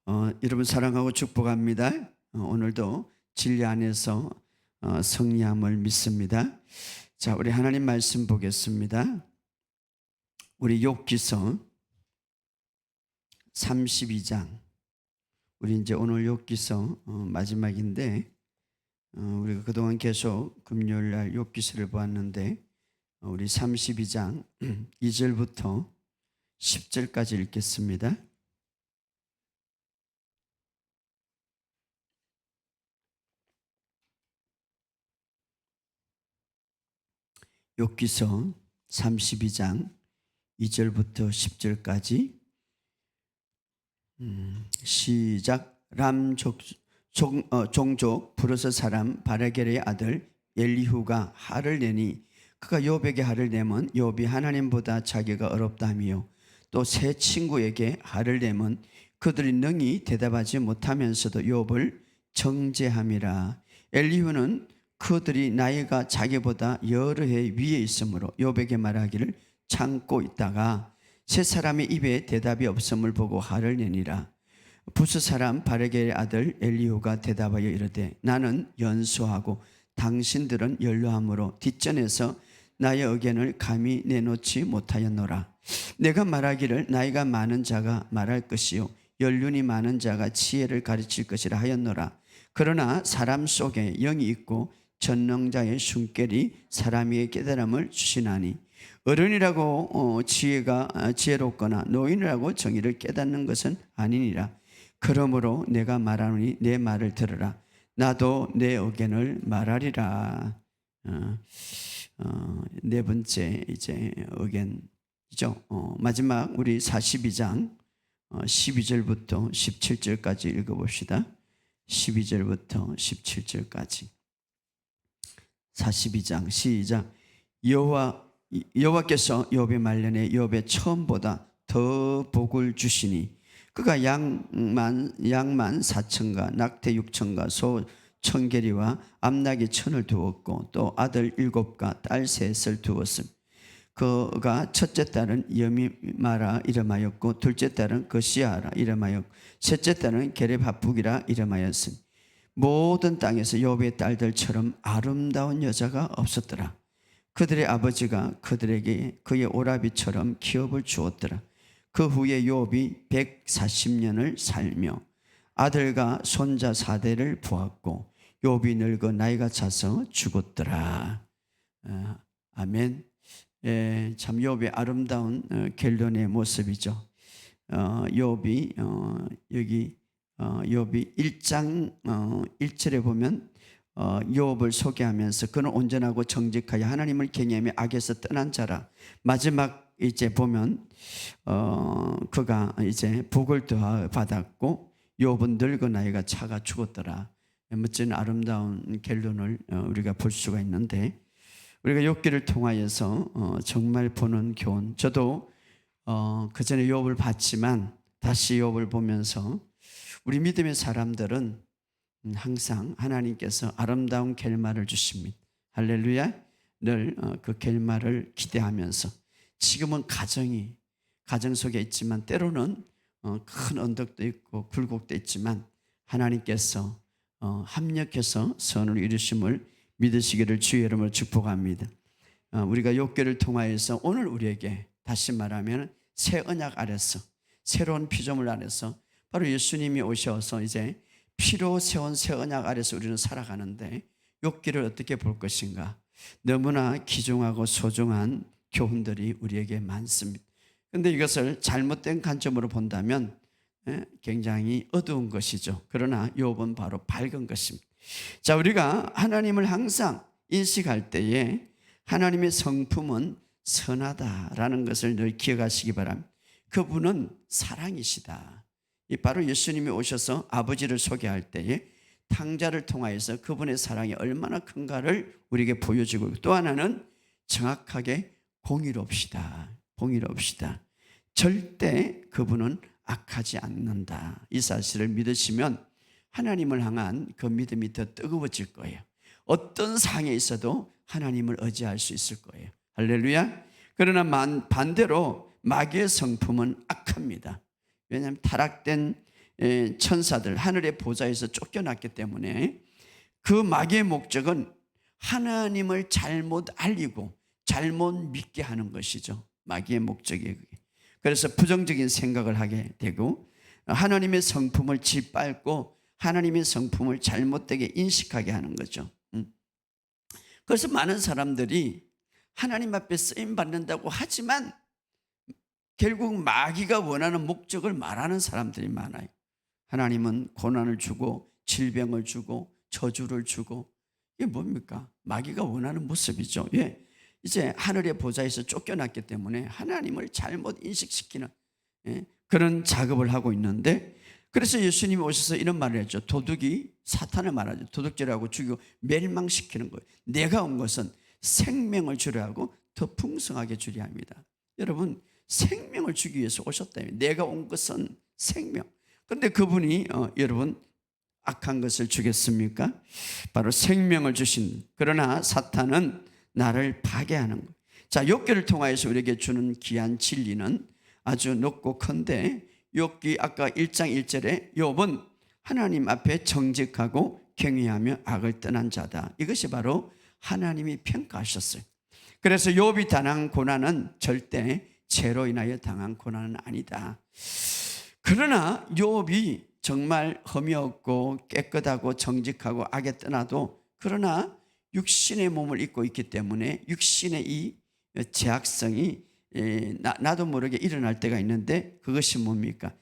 여러분 사랑하고 축복합니다. 오늘도 진리 안에서 승리함을 믿습니다. 자, 우리 하나님 말씀 보겠습니다. 우리 욥기서 32장. 우리 이제 오늘 욥기서 마지막인데 우리가 그동안 계속 금요일 날 욥기서를 보았는데 우리 32장 2절부터 10절까지 읽겠습니다. 욥기서 32장 2절부터 10절까지 시작. 람 종족 부르스 사람 바라겔의 아들 엘리후가 har을 내니 그가 욥에게 har을 내면 욥이 하나님보다 자기가 어렵다며 또 세 친구에게 har을 내면 그들이 능히 대답하지 못하면서도 욥을 정죄함이라. 엘리후는 그들이 나이가 자기보다 여러 해 위에 있으므로 욥에게 말하기를 참고 있다가 세 사람의 입에 대답이 없음을 보고 화를 내니라. 부스 사람 바르겔의 아들 엘리후가 대답하여 이르되 나는 연소하고 당신들은 연로함으로 뒷전에서 나의 의견을 감히 내놓지 못하였노라. 내가 말하기를 나이가 많은 자가 말할 것이요 연륜이 많은 자가 지혜를 가르칠 것이라 하였노라. 그러나 사람 속에 영이 있고 전능자의 숨결이 사람에게 깨달음을 주시나니 어른이라고 지혜롭거나 노인이라고 정의를 깨닫는 것은 아니니라. 그러므로 내가 말하노니 내 말을 들으라. 나도 내 의견을 말하리라. 네 번째 이제 의견이죠. 마지막 우리 42장 12절부터 17절까지 읽어봅시다. 12절부터 17절까지 42장 시작. 여호와께서 욥의 말년에 욥의 처음보다 더 복을 주시니 그가 양만 4천과 낙태 6천과 소 1,000개리와 암나귀 1,000을 두었고 또 아들 7과 딸 3을 두었음. 그가 첫째 딸은 여미마라 이름하였고 둘째 딸은 거시아라 이름하였고 셋째 딸은 게렙하북이라 이름하였음. 모든 땅에서 욥의 딸들처럼 아름다운 여자가 없었더라. 그들의 아버지가 그들에게 그의 오라비처럼 기업을 주었더라. 그 후에 욥이 140년을 살며 아들과 손자 4대를 보았고 욥이 늙어 나이가 차서 죽었더라. 아멘. 참 욥의 아름다운 결론의 모습이죠. 욥이 여기 욥이 1장 1절에 보면 욥을 소개하면서 그는 온전하고 정직하여 하나님을 경외하며 악에서 떠난 자라. 마지막 이제 보면 그가 이제 복을 받았고 욥은 늙어 나이가 차가 죽었더라. 멋진 아름다운 결론을 우리가 볼 수가 있는데 우리가 욥기를 통하여서 정말 보는 교훈. 저도 그 전에 욥을 봤지만 다시 욥을 보면서 우리 믿음의 사람들은 항상 하나님께서 아름다운 결말을 주십니다. 할렐루야. 늘 그 결말을 기대하면서 지금은 가정 속에 있지만 때로는 큰 언덕도 있고 굴곡도 있지만 하나님께서 합력해서 선을 이루심을 믿으시기를 주의 이름으로 축복합니다. 우리가 욥기를 통하여서 오늘 우리에게 다시 말하면 새 언약 아래서 새로운 피조물 안에서 바로 예수님이 오셔서 이제 피로 세운 새 언약 아래서 우리는 살아가는데 욥기를 어떻게 볼 것인가. 너무나 귀중하고 소중한 교훈들이 우리에게 많습니다. 그런데 이것을 잘못된 관점으로 본다면 굉장히 어두운 것이죠. 그러나 욥은 바로 밝은 것입니다. 자, 우리가 하나님을 항상 인식할 때에 하나님의 성품은 선하다라는 것을 늘 기억하시기 바랍니다. 그분은 사랑이시다. 바로 예수님이 오셔서 아버지를 소개할 때에 탕자를 통하여서 그분의 사랑이 얼마나 큰가를 우리에게 보여주고 있고 또 하나는 정확하게 공의롭시다. 절대 그분은 악하지 않는다. 이 사실을 믿으시면 하나님을 향한 그 믿음이 더 뜨거워질 거예요. 어떤 상황에 있어도 하나님을 의지할 수 있을 거예요. 할렐루야. 그러나 반대로 마귀의 성품은 악합니다. 왜냐하면 타락된 천사들 하늘의 보좌에서 쫓겨났기 때문에 그 마귀의 목적은 하나님을 잘못 알리고 잘못 믿게 하는 것이죠. 마귀의 목적이에요. 그래서 부정적인 생각을 하게 되고 하나님의 성품을 짓밟고 하나님의 성품을 잘못되게 인식하게 하는 거죠. 그래서 많은 사람들이 하나님 앞에 쓰임 받는다고 하지만 결국 마귀가 원하는 목적을 말하는 사람들이 많아요. 하나님은 고난을 주고 질병을 주고 저주를 주고, 이게 뭡니까? 마귀가 원하는 모습이죠. 예. 이제 하늘의 보좌에서 쫓겨났기 때문에 하나님을 잘못 인식시키는 그런 작업을 하고 있는데, 그래서 예수님이 오셔서 이런 말을 했죠. 도둑이 사탄을 말하죠. 도둑질하고 죽이고 멸망시키는 거예요. 내가 온 것은 생명을 주려 하고 더 풍성하게 주려 합니다. 여러분, 생명을 주기 위해서 오셨다며. 내가 온 것은 생명. 그런데 그분이 여러분 악한 것을 주겠습니까? 바로 생명을 주신, 그러나 사탄은 나를 파괴하는 거예요. 자, 욥기를 통하여서 우리에게 주는 귀한 진리는 아주 높고 큰데, 욥기 아까 1장 1절에 욥은 하나님 앞에 정직하고 경외하며 악을 떠난 자다. 이것이 바로 하나님이 평가하셨어요. 그래서 욥이 당한 고난은 절대 죄로 인하여 당한 고난은 아니다. 그러나 욥이 정말 흠이 없고 깨끗하고 정직하고 악에 떠나도, 그러나 육신의 몸을 입고 있기 때문에 육신의 이 제약성이 나도 모르게 일어날 때가 있는데, 그것이 뭡니까?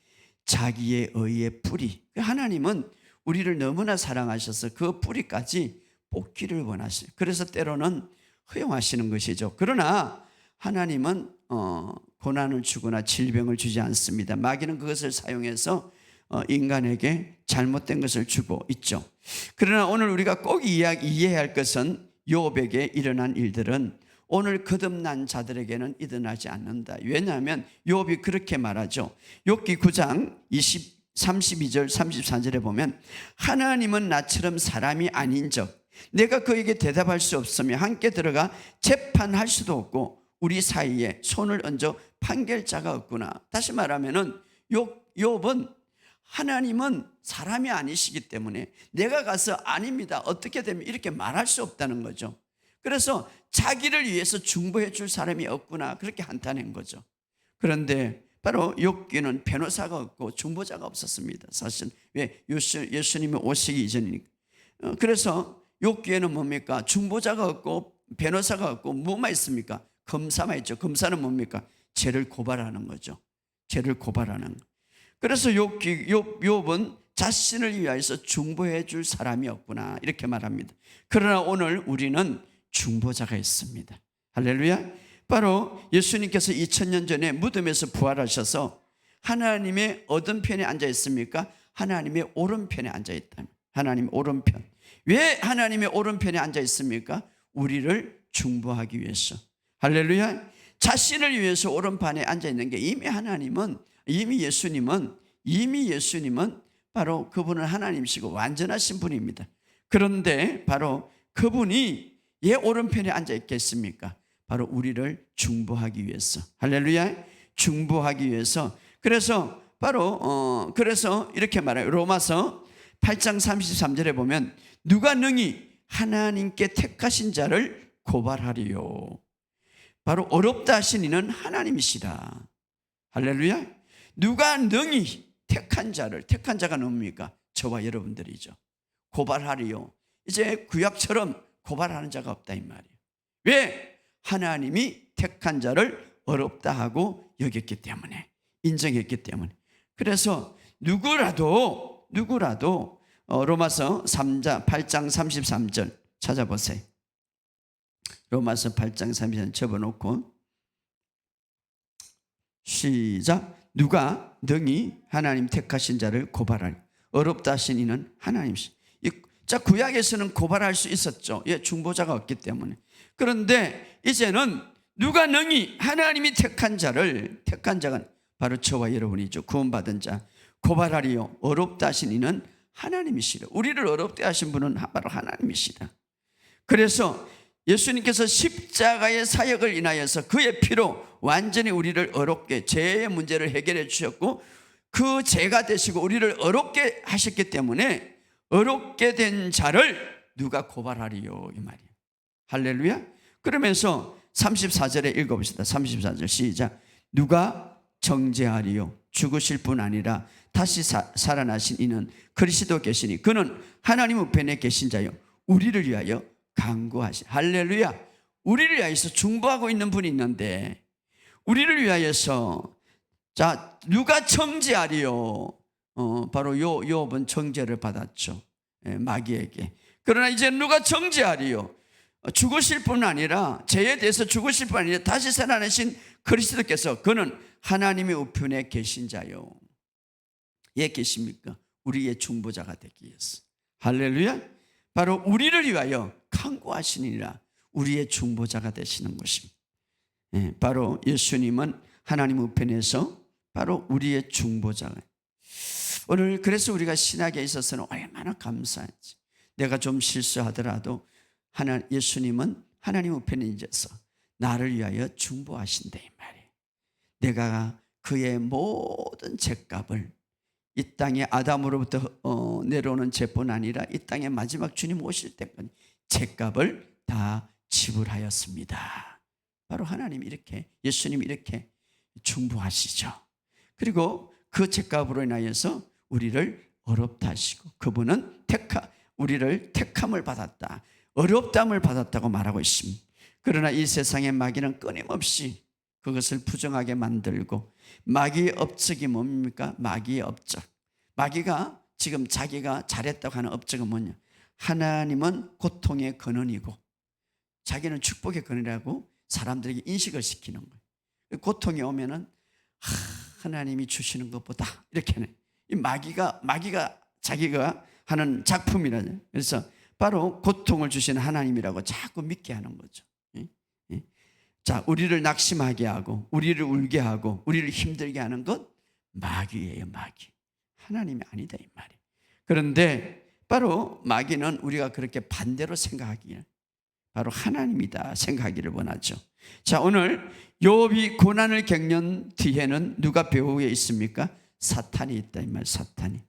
자기의 의의 뿌리. 하나님은 우리를 너무나 사랑하셔서 그 뿌리까지 뽑기를 원하셔요. 그래서 때로는 허용하시는 것이죠. 그러나 하나님은 고난을 주거나 질병을 주지 않습니다. 마귀는 그것을 사용해서 인간에게 잘못된 것을 주고 있죠. 그러나 오늘 우리가 꼭 이해해야 할 것은 욥에게 일어난 일들은 오늘 거듭난 자들에게는 일어나지 않는다. 왜냐하면 욥이 그렇게 말하죠. 욥기 9장 32절 34절에 보면 하나님은 나처럼 사람이 아닌 적 내가 그에게 대답할 수 없으며 함께 들어가 재판할 수도 없고 우리 사이에 손을 얹어 판결자가 없구나. 다시 말하면은 욥은 하나님은 사람이 아니시기 때문에 내가 가서 아닙니다, 어떻게 되면 이렇게 말할 수 없다는 거죠. 그래서 자기를 위해서 중보해 줄 사람이 없구나, 그렇게 한탄한 거죠. 그런데 바로 욥기는 변호사가 없고 중보자가 없었습니다. 사실 왜? 예수님이 오시기 이전이니까. 그래서 욥기에는 뭡니까? 중보자가 없고 변호사가 없고 뭐만 있습니까? 검사만 있죠. 검사는 뭡니까? 죄를 고발하는 거죠. 죄를 고발하는 거. 그래서 욥은 자신을 위하여서 중보해 줄 사람이 없구나, 이렇게 말합니다. 그러나 오늘 우리는 중보자가 있습니다. 할렐루야. 바로 예수님께서 2000년 전에 무덤에서 부활하셔서 하나님의 어떤 편에 앉아 있습니까? 하나님의 오른편에 앉아 있다. 하나님의 오른편. 왜 하나님의 오른편에 앉아 있습니까? 우리를 중보하기 위해서. 할렐루야. 자신을 위해서 오른편에 앉아 있는 게 이미 예수님은 바로 그분은 하나님이시고 완전하신 분입니다. 그런데 바로 그분이 왜 오른편에 앉아 있겠습니까? 바로 우리를 중보하기 위해서. 할렐루야. 중보하기 위해서. 그래서 바로 그래서 이렇게 말해요. 로마서 8장 33절에 보면 누가 능히 하나님께 택하신 자를 고발하리요. 바로 어렵다 하신 이는 하나님이시다. 할렐루야. 누가 능히 택한 자가 누굽니까? 저와 여러분들이죠. 고발하리요. 이제 구약처럼 고발하는 자가 없다 이 말이에요. 왜? 하나님이 택한 자를 어렵다 하고 여겼기 때문에, 인정했기 때문에. 그래서 누구라도 로마서 8장 33절 찾아보세요. 로마서 8장 33절 접어놓고 시작. 누가 능히 하나님 택하신 자를 고발하리. 어렵다 하신 이는 하나님이시. 자, 구약에서는 고발할 수 있었죠. 예, 중보자가 없기 때문에. 그런데 이제는 누가 능히 하나님이 택한 자가 바로 저와 여러분이죠. 구원받은 자. 고발하리요. 어렵다 하신 이는 하나님이시라. 우리를 어렵게 하신 분은 바로 하나님이시다. 그래서 예수님께서 십자가의 사역을 인하여서 그의 피로 완전히 우리를 어렵게 죄의 문제를 해결해 주셨고, 그 죄가 되시고 우리를 어렵게 하셨기 때문에 어렵게 된 자를 누가 고발하리요, 이 말이에요. 할렐루야. 그러면서 34절에 읽어봅시다. 34절 시작. 누가 정죄하리요? 죽으실 뿐 아니라 다시 살아나신 이는 그리스도 계시니 그는 하나님 우편에 계신 자요 우리를 위하여 간구하시. 할렐루야. 우리를 위하여서 중보하고 있는 분이 있는데 우리를 위하여서 자 누가 정죄하리요? 바로 욥은 정죄를 받았죠. 마귀에게. 그러나 이제 누가 정죄하리요? 죽으실 뿐 아니라 죄에 대해서 죽으실 뿐 아니라 다시 살아나신 그리스도께서 그는 하나님의 우편에 계신 자요. 예 계십니까? 우리의 중보자가 되기 위해서. 할렐루야. 바로 우리를 위하여 간구하시니라. 우리의 중보자가 되시는 것입니다. 바로 예수님은 하나님 우편에서 바로 우리의 중보자가. 오늘 그래서 우리가 신학에 있어서는 얼마나 감사한지. 내가 좀 실수하더라도 예수님은 하나님 우편에 앉아서 나를 위하여 중보하신다 이 말이에요. 내가 그의 모든 죄값을 이 땅에 아담으로부터 내려오는 죄뿐 아니라 이 땅에 마지막 주님 오실 때까지 죄값을 다 지불하였습니다. 바로 하나님이 이렇게 예수님이 이렇게 중보하시죠. 그리고 그 죄값으로 인하여서 우리를 어렵다 하시고 그분은 우리를 택함을 받았다. 어렵담을 받았다고 말하고 있습니다. 그러나 이 세상의 마귀는 끊임없이 그것을 부정하게 만들고 마귀의 업적이 뭡니까? 마귀의 업적. 마귀가 지금 자기가 잘했다고 하는 업적은 뭐냐? 하나님은 고통의 근원이고 자기는 축복의 근원이라고 사람들에게 인식을 시키는 거예요. 고통이 오면은 하나님이 주시는 것보다 이렇게 하는 이 마귀가 자기가 하는 작품이라죠. 그래서 바로 고통을 주시는 하나님이라고 자꾸 믿게 하는 거죠. 자, 우리를 낙심하게 하고 우리를 울게 하고 우리를 힘들게 하는 것 마귀예요, 마귀. 하나님이 아니다 이 말이에요. 그런데 바로 마귀는 우리가 그렇게 반대로 생각하기를 바로 하나님이다 생각하기를 원하죠. 자, 오늘 욥이 고난을 겪는 뒤에는 누가 배후에 있습니까? 사탄이 있다 이 말. 사탄이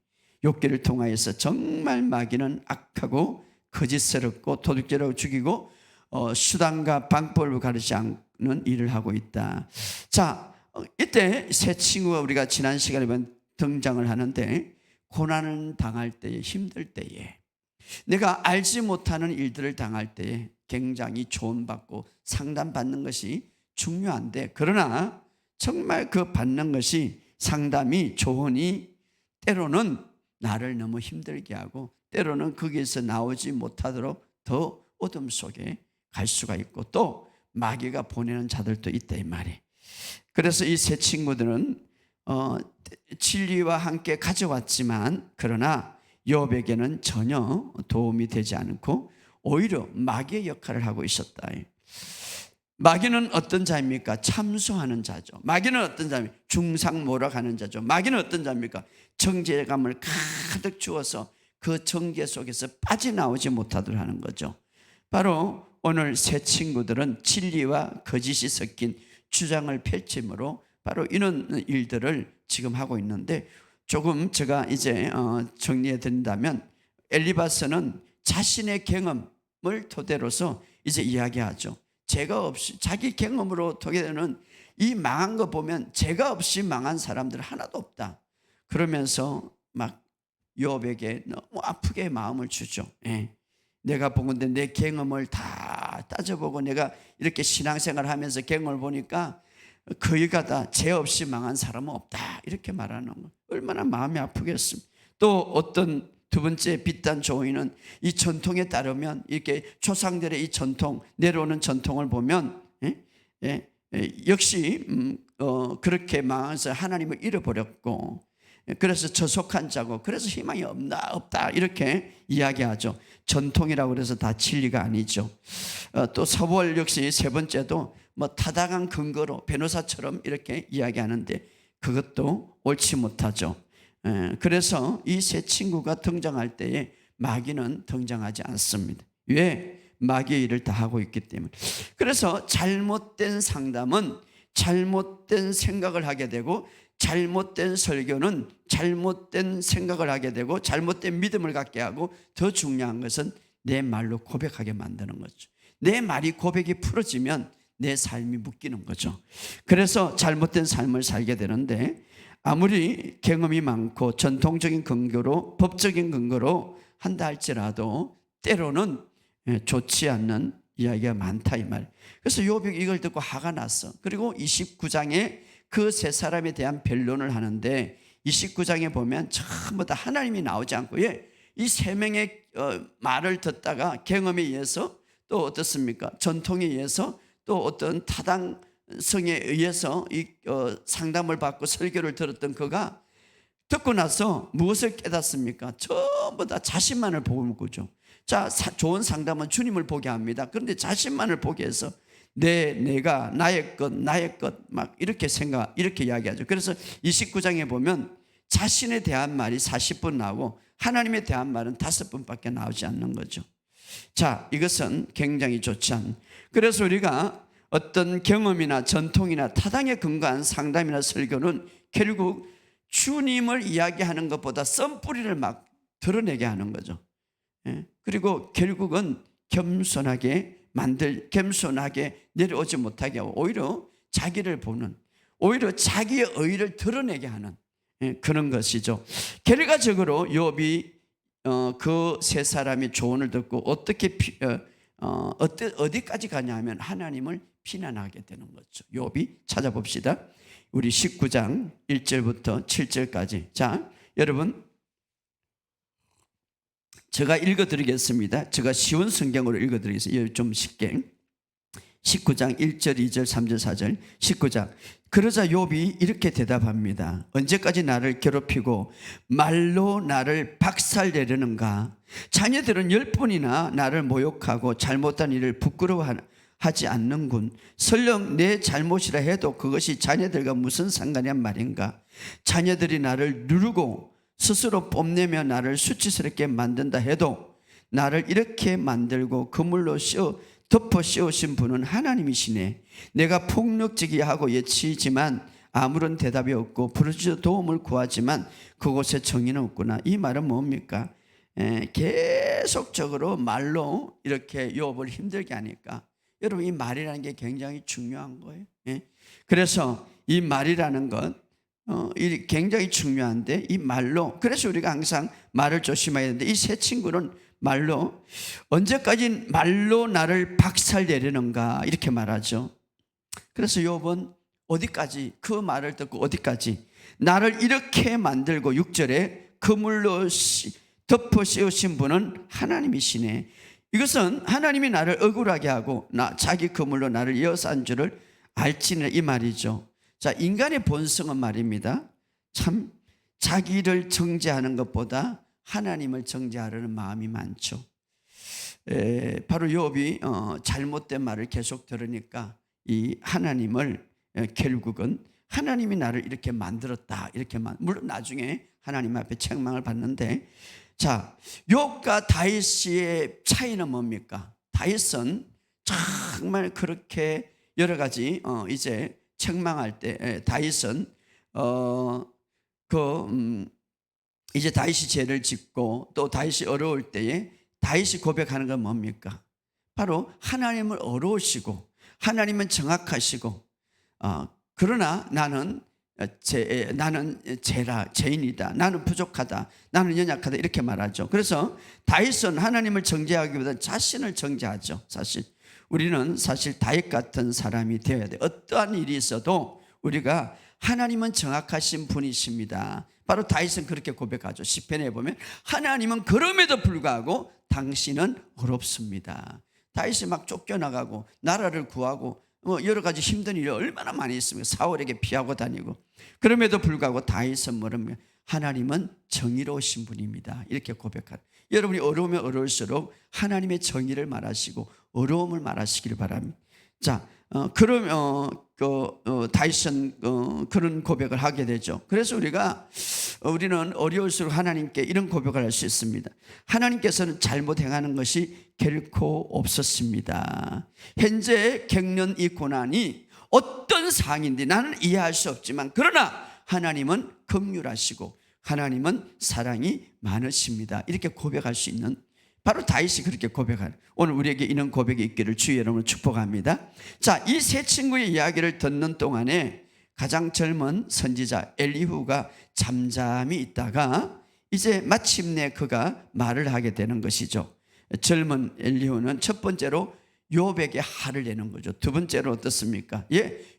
욥기를 통하여서 정말 마귀는 악하고 거짓스럽고 도둑질하고 죽이고 수단과 방법을 가르치지 않는 일을 하고 있다. 자, 이때 세 친구가 우리가 지난 시간에 보면 등장을 하는데 고난을 당할 때에 힘들 때에 내가 알지 못하는 일들을 당할 때에 굉장히 조언받고 상담받는 것이 중요한데 그러나 정말 그 받는 것이 상담이 조언이 때로는 나를 너무 힘들게 하고 때로는 거기에서 나오지 못하도록 더 어둠 속에 갈 수가 있고 또 마귀가 보내는 자들도 있다 이 말이에요. 그래서 이 세 친구들은 진리와 함께 가져왔지만 그러나 욥에게는 전혀 도움이 되지 않고 오히려 마귀의 역할을 하고 있었다. 마귀는 어떤 자입니까? 참소하는 자죠. 마귀는 어떤 자입니까? 중상모략하는 자죠. 마귀는 어떤 자입니까? 정죄감을 가득 주어서 그 정죄 속에서 빠져나오지 못하도록 하는 거죠. 바로 오늘 세 친구들은 진리와 거짓이 섞인 주장을 펼침으로 바로 이런 일들을 지금 하고 있는데 조금 제가 이제 정리해 드린다면 엘리바스는 자신의 경험을 토대로서 이제 이야기하죠. 죄가 없이 자기 경험으로 토게 되는 이 망한 거 보면 죄가 없이 망한 사람들 하나도 없다. 그러면서 막 욥에게 너무 아프게 마음을 주죠. 내가 본 건데 내 경험을 다 따져보고 내가 이렇게 신앙생활을 하면서 경험을 보니까 거의가 다 죄 없이 망한 사람은 없다. 이렇게 말하는 거 얼마나 마음이 아프겠습니까? 또 어떤 두 번째 비단 조인은 이 전통에 따르면 이렇게 조상들의 이 전통 내려오는 전통을 보면 역시 그렇게 망해서 하나님을 잃어버렸고 그래서 저속한 자고 그래서 희망이 없다 이렇게 이야기하죠. 전통이라고 해서 다 진리가 아니죠. 또 서부월 역시 세 번째도 뭐 타당한 근거로 변호사처럼 이렇게 이야기하는데 그것도 옳지 못하죠. 그래서 이 세 친구가 등장할 때에 마귀는 등장하지 않습니다. 왜? 마귀의 일을 다 하고 있기 때문에. 그래서 잘못된 상담은 잘못된 생각을 하게 되고 잘못된 설교는 잘못된 생각을 하게 되고 잘못된 믿음을 갖게 하고, 더 중요한 것은 내 말로 고백하게 만드는 거죠. 내 말이 고백이 풀어지면 내 삶이 묶이는 거죠. 그래서 잘못된 삶을 살게 되는데, 아무리 경험이 많고 전통적인 근거로, 법적인 근거로 한다 할지라도 때로는 좋지 않는 이야기가 많다 이 말. 그래서 욥이 이걸 듣고 화가 났어. 그리고 29장에 그 세 사람에 대한 변론을 하는데, 29장에 보면 전부 다 하나님이 나오지 않고 이 세 명의 말을 듣다가 경험에 의해서, 또 어떻습니까? 전통에 의해서, 또 어떤 타당성에 의해서 상담을 받고 설교를 들었던 그가 듣고 나서 무엇을 깨닫습니까? 전부 다 자신만을 보는 거죠. 자, 좋은 상담은 주님을 보게 합니다. 그런데 자신만을 보게 해서 내가, 나의 것 막 이렇게 이렇게 이야기하죠. 그래서 29장에 보면 자신에 대한 말이 40번 나오고 하나님에 대한 말은 5번밖에 나오지 않는 거죠. 자, 이것은 굉장히 좋지 않은. 그래서 우리가 어떤 경험이나 전통이나 타당에 근거한 상담이나 설교는 결국 주님을 이야기하는 것보다 썬뿌리를 막 드러내게 하는 거죠. 그리고 결국은 겸손하게 내려오지 못하게 하고, 오히려 자기를 보는, 오히려 자기의 의의를 드러내게 하는 그런 것이죠. 결과적으로 욥이 그 세 사람이 조언을 듣고 어디까지 가냐면 하나님을 비난하게 되는 거죠. 욥이 찾아봅시다. 우리 19장 1절부터 7절까지. 자, 여러분, 제가 읽어드리겠습니다. 제가 쉬운 성경으로 읽어드리겠습니다. 좀 쉽게. 19장 1절, 2절, 3절, 4절. 19장. 그러자 욥이 이렇게 대답합니다. 언제까지 나를 괴롭히고 말로 나를 박살내려는가? 자녀들은 10번이나 나를 모욕하고 잘못한 일을 부끄러워하지 않는군. 설령 내 잘못이라 해도 그것이 자녀들과 무슨 상관이란 말인가? 자녀들이 나를 누르고 스스로 뽐내며 나를 수치스럽게 만든다 해도 나를 이렇게 만들고 그물로 덮어 씌우신 분은 하나님이시네. 내가 폭력지기하고 예치지만 아무런 대답이 없고 부르짖어 도움을 구하지만 그곳에 정의는 없구나. 이 말은 뭡니까? 계속적으로 말로 이렇게 욥을 힘들게 하니까, 여러분, 이 말이라는 게 굉장히 중요한 거예요. 그래서 이 말이라는 것 굉장히 중요한데, 이 말로, 그래서 우리가 항상 말을 조심해야 되는데, 이 세 친구는 말로, 언제까지 말로 나를 박살내려는가 이렇게 말하죠. 그래서 욥은 어디까지, 그 말을 듣고 어디까지, 나를 이렇게 만들고 6절에 그물로 덮어 씌우신 분은 하나님이시네. 이것은 하나님이 나를 억울하게 하고 자기 그물로 나를 이어싼 줄을 알지는, 이 말이죠. 자, 인간의 본성은 말입니다, 참 자기를 정죄하는 것보다 하나님을 정죄하려는 마음이 많죠. 바로 욥이 잘못된 말을 계속 들으니까 이 하나님을 결국은 하나님이 나를 이렇게 만들었다, 물론 나중에 하나님 앞에 책망을 받는데, 자, 욥과 다윗의 차이는 뭡니까? 다윗은 정말 그렇게 여러 가지 이제 책망할 때 다윗은 이제 다윗이 죄를 짓고 또 다윗이 어려울 때에 다윗이 고백하는 건 뭡니까? 바로 하나님을 어려우시고 하나님은 정확하시고 그러나 나는 죄인이다, 나는 부족하다, 나는 연약하다, 이렇게 말하죠. 그래서 다윗은 하나님을 정죄하기보다 자신을 정죄하죠. 사실 우리는 다윗 같은 사람이 되어야 돼. 어떠한 일이 있어도 우리가 하나님은 정확하신 분이십니다. 바로 다윗은 그렇게 고백하죠. 시편에 보면 하나님은 그럼에도 불구하고 당신은 어렵습니다. 다윗이 막 쫓겨나가고 나라를 구하고 여러 가지 힘든 일이 얼마나 많이 있습니까? 사울에게 피하고 다니고, 그럼에도 불구하고 다윗은 뭐랍니까? 하나님은 정의로우신 분입니다, 이렇게 고백하는. 여러분이 어려우면 어려울수록 하나님의 정의를 말하시고 어려움을 말하시기를 바랍니다. 자, 다윗은 그런 고백을 하게 되죠. 그래서 우리는 어려울수록 하나님께 이런 고백을 할 수 있습니다. 하나님께서는 잘못 행하는 것이 결코 없었습니다. 현재 겪는 이 고난이 어떤 상황인지 나는 이해할 수 없지만, 그러나 하나님은 긍휼하시고 하나님은 사랑이 많으십니다. 이렇게 고백할 수 있는, 바로 다윗이 그렇게 고백하는, 오늘 우리에게 이런 고백이 있기를 주의 이름으로 축복합니다. 자, 이 세 친구의 이야기를 듣는 동안에 가장 젊은 선지자 엘리후가 잠잠히 있다가 이제 마침내 그가 말을 하게 되는 것이죠. 젊은 엘리후는 첫 번째로 욥에게 화를 내는 거죠. 두 번째로 어떻습니까?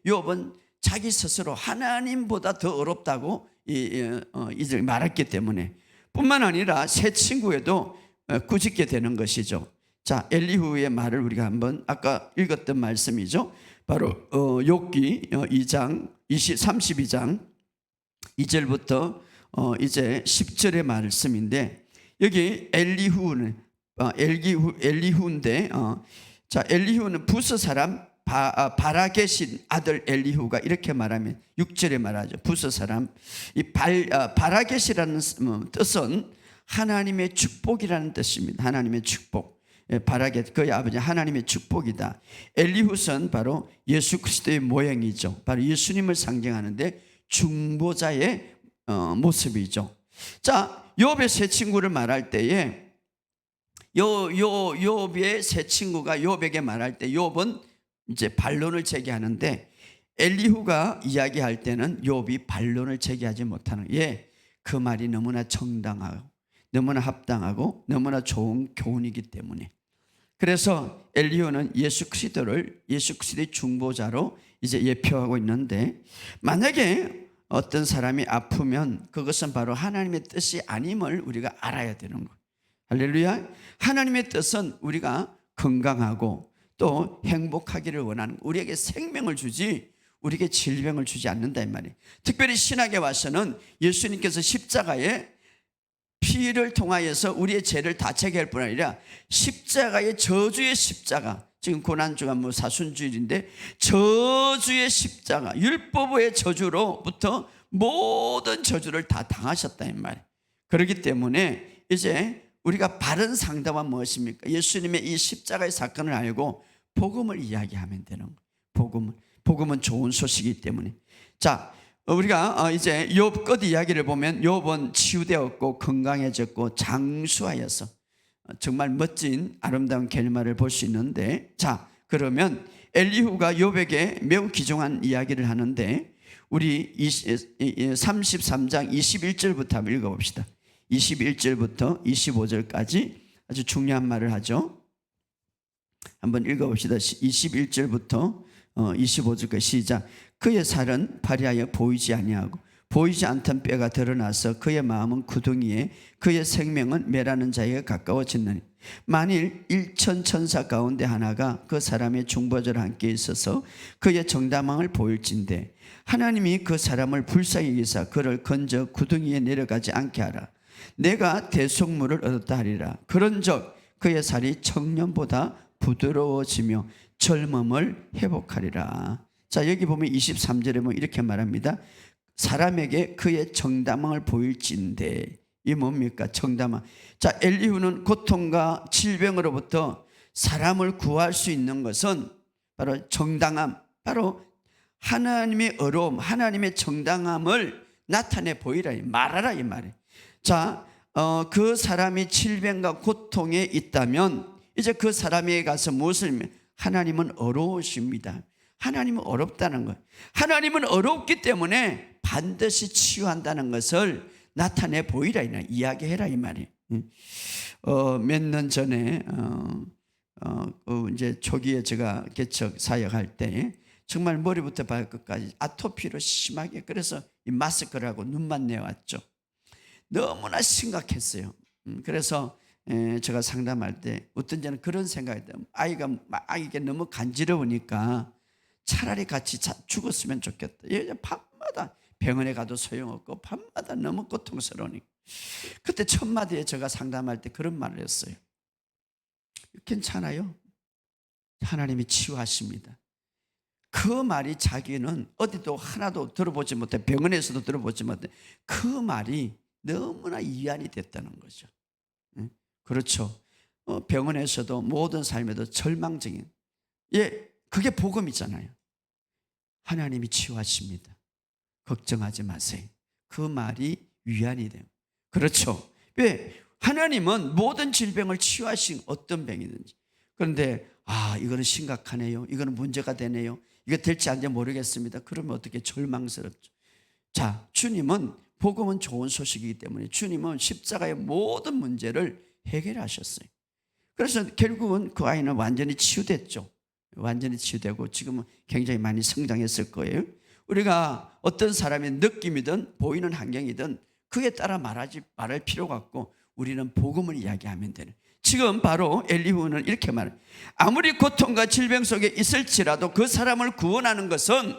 욥은 자기 스스로 하나님보다 더 어렵다고 이들 말했기 때문에, 뿐만 아니라 세 친구에도 꾸짖게 되는 것이죠. 자, 엘리후의 말을 우리가 한번 아까 읽었던 말씀이죠. 바로 욥기 2장 32장 2절부터 이제 10절의 말씀인데, 여기 엘리후인데, 자, 엘리후는 부스 사람 바라게신 아들 엘리후가 이렇게 말하면 6절에 말하죠. 부스 사람, 이 바라게시라는 뜻은 하나님의 축복이라는 뜻입니다. 하나님의 축복. 바라게, 그의 아버지 하나님의 축복이다. 엘리후는 바로 예수 그리스도의 모형이죠. 바로 예수님을 상징하는데 중보자의 모습이죠. 자, 욥의 세 친구를 말할 때에 욥의 세 친구가 욥에게 말할 때 욥은 이제 반론을 제기하는데, 엘리후가 이야기할 때는 욥이 반론을 제기하지 못하는, 그 말이 너무나 정당하고 너무나 합당하고 너무나 좋은 교훈이기 때문에. 그래서 엘리후는 예수 그리스도의 중보자로 이제 예표하고 있는데, 만약에 어떤 사람이 아프면 그것은 바로 하나님의 뜻이 아님을 우리가 알아야 되는 거예요. 할렐루야. 하나님의 뜻은 우리가 건강하고 또 행복하기를 원하는, 우리에게 생명을 주지 우리에게 질병을 주지 않는다 이 말이에요. 특별히 신학에 와서는 예수님께서 십자가에 피를 통하여서 우리의 죄를 다 체계할 뿐 아니라 십자가의 저주의 십자가, 지금 고난주가 사순주일인데 저주의 십자가, 율법의 저주로부터 모든 저주를 다 당하셨다 이 말이에요. 그렇기 때문에 이제 우리가 바른 상담은 무엇입니까? 예수님의 이 십자가의 사건을 알고 복음을 이야기하면 되는 거예요. 복음은 좋은 소식이기 때문에. 자, 우리가 이제 욥 끝 이야기를 보면 욥은 치유되었고 건강해졌고 장수하여서 정말 멋진 아름다운 결말을 볼 수 있는데, 자, 그러면 엘리후가 욥에게 매우 귀중한 이야기를 하는데, 우리 33장 21절부터 한번 읽어봅시다. 21절부터 25절까지 아주 중요한 말을 하죠. 한번 읽어봅시다. 21절부터 25절까지 시작. 그의 살은 파리하여 보이지 아니하고 보이지 않던 뼈가 드러나서 그의 마음은 구덩이에 그의 생명은 매라는 자에게 가까워졌느니, 만일 1천 천사 가운데 하나가 그 사람의 중보자와 함께 있어서 그의 정담함을 보일진대 하나님이 그 사람을 불쌍히 여기사 그를 건져 구덩이에 내려가지 않게 하라. 내가 대속물을 얻었다 하리라. 그런즉 그의 살이 청년보다 부드러워지며 젊음을 회복하리라. 자, 여기 보면 23절에 보면 이렇게 말합니다. 사람에게 그의 정담함을 보일진대. 이 뭡니까? 정담함. 자, 엘리후는 고통과 질병으로부터 사람을 구할 수 있는 것은 바로 정당함, 바로 하나님의 어려움, 하나님의 정당함을 나타내 보이라, 말하라 이 말이에요. 자, 그 사람이 질병과 고통에 있다면 이제 그 사람에게 가서 무엇을, 하나님은 어려우십니다. 하나님은 어렵다는 거예요. 하나님은 어렵기 때문에 반드시 치유한다는 것을 나타내 보이라, 이야기해라 이 말이에요. 몇 년 전에 이제 초기에 제가 개척 사역할 때 정말 머리부터 발끝까지 아토피로 심하게, 그래서 이 마스크를 하고 눈만 내왔죠. 너무나 심각했어요. 그래서 제가 상담할 때 어떤 저는 그런 생각이 들어요. 아이가 너무 간지러우니까 차라리 같이 죽었으면 좋겠다. 밤마다 병원에 가도 소용없고 밤마다 너무 고통스러우니까. 그때 첫 마디에 제가 상담할 때 그런 말을 했어요. 괜찮아요. 하나님이 치유하십니다. 그 말이 자기는 어디도 하나도 들어보지 못해, 병원에서도 들어보지 못해, 그 말이 너무나 이안이 됐다는 거죠. 그렇죠. 병원에서도 모든 삶에도 절망적인, 그게 복음이잖아요. 하나님이 치유하십니다. 걱정하지 마세요. 그 말이 위안이 돼요. 그렇죠. 왜? 하나님은 모든 질병을 치유하신 어떤 병이든지. 그런데 이거는 심각하네요. 이거는 문제가 되네요. 이거 될지 안 될지 모르겠습니다. 그러면 어떻게 절망스럽죠. 자, 주님은 복음은 좋은 소식이기 때문에 주님은 십자가의 모든 문제를 해결하셨어요. 그래서 결국은 그 아이는 완전히 치유됐죠. 완전히 치유되고 지금은 굉장히 많이 성장했을 거예요. 우리가 어떤 사람의 느낌이든 보이는 환경이든 그에 따라 말할 필요가 없고 우리는 복음을 이야기하면 되는. 지금 바로 엘리후는 이렇게 말해요. 아무리 고통과 질병 속에 있을지라도 그 사람을 구원하는 것은